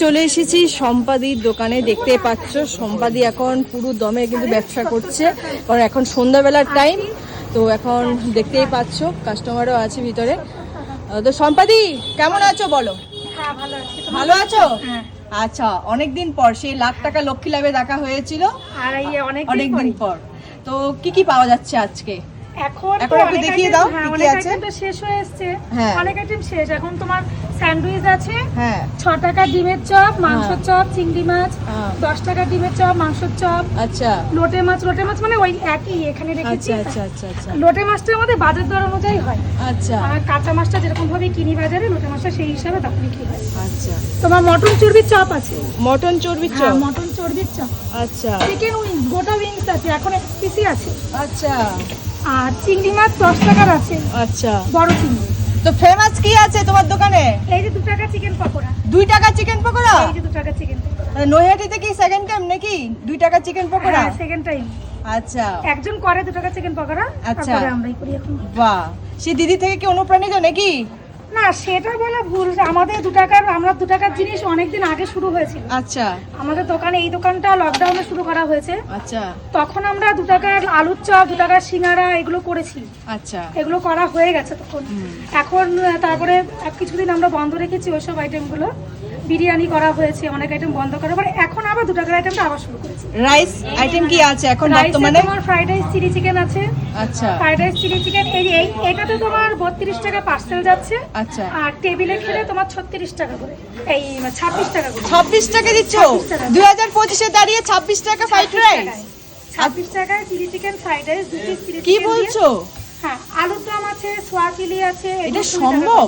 চলে এসেছি সম্পাদির দোকানে। দেখতে পাচ্ছ সম্পাদি এখন পুরো দমে কিন্তু ব্যবসা করছে, কারণ এখন সন্ধ্যাবেলার টাইম। তো এখন দেখতেই পাচ্ছ কাস্টমারও আছে ভিতরে। তো সম্পাদি কেমন আছো বলো? ভালো আছো? আচ্ছা, অনেকদিন পর সেই লাখ টাকা লক্ষ্মী লাভে দেখা হয়েছিল, অনেকদিন পর। তো কি কি পাওয়া যাচ্ছে আজকে? এখন একটু দেখিয়ে দাও কি কি আছে। আইটেম তো শেষ হয়ে এসেছে, হ্যাঁ অনেক আইটেম শেষ। এখন তোমার স্যান্ডউইচ আছে, হ্যাঁ 6 টাকা ডিমের চপ, মাংসের চপ, চিংড়ি মাছ, হ্যাঁ। 10 টাকা ডিমের চপ, মাংসের চপ। আচ্ছা লোটে মাছ মানে ওই একই এখানে রেখেছি। আচ্ছা আচ্ছা আচ্ছা আচ্ছা লোটে মাছটার মধ্যে বাজার দর অনুযায়ী হয়। আচ্ছা আর কাঁচা মাছটা যেরকম ভাবে কিনি বাজারে, লোটে মাছটা সেই হিসাবে দাম বিক্রি হয়। আচ্ছা। তোমার মটন চর্বির চপ আছে, মটন চর্বির হ্যাঁ চপ। মটন চর্বির চপ। আচ্ছা চিকেন উইংস, গোটা উইংস আছে, এখন এক পিসই আছে। আচ্ছা আর চিংড়ি মাছ 10 টাকার আছে, আচ্ছা। বড় চিংড়ি। তো ফেমাস কি আছে তোমার দোকানে? এই যে 2 টাকা চিকেন পকোড়া, 2 টাকা চিকেন পকোড়া। এই যে 2 টাকা চিকেন পকোড়া। মানে নৈহাটিতে কি সেকেন্ড টাইম নাকি 2 টাকা চিকেন পকোড়া? হ্যাঁ সেকেন্ড টাইম। আচ্ছা একজন করে 2 টাকা চিকেন পকোড়া, আচ্ছা। তারপরে আমরাই করি এখন। বাহ, সেই দিদি থেকে কি অনুপ্রাণিত নাকি? না সেটা বলা ভুল, আমাদের 2 টাকার, আমরা 2 টাকার জিনিস অনেকদিন আগে শুরু হয়েছিল। আচ্ছা আমাদের দোকানে, এই দোকানটা লকডাউনে শুরু করা হয়েছে। আচ্ছা তখন আমরা 2 টাকার আলুর চপ, 2 টাকার সিঙ্গারা এগুলো করেছি। আচ্ছা এগুলো করা হয়ে গেছে তখন। এখন তারপরে কিছুদিন আমরা বন্ধ রেখেছি ওইসব আইটেমগুলো। বিরিয়ানি করা হয়েছে, অনেক আইটেম বন্ধ করার পরে এখন আবার 2 টাকার আইটেমটা আবার শুরু করেছি। রাইস আইটেম কি আছে এখন রাইসে বর্তমানে? তোমার ফ্রাইড রাইস, চিলি চিকেন আছে। আচ্ছা ফ্রাইড রাইস, চিলি চিকেন এটাতে তোমার 32 টাকা পার্সেল যাচ্ছে। আচ্ছা। আর টেবিলে খেলে তোমার 36 টাকা করে, এই 26 টাকা করে। 26 টাকা দিচ্ছ? 26 টাকা। 2025 এ দাঁড়িয়ে 26 টাকা ফ্রাইড রাইস? 26 টাকায় chilli chicken fried rice, 2 piece chilli কি চিকেন বলছো? হ্যাঁ, আলুর দম আছে, সোয়া চিলি আছে। এটা সম্ভব?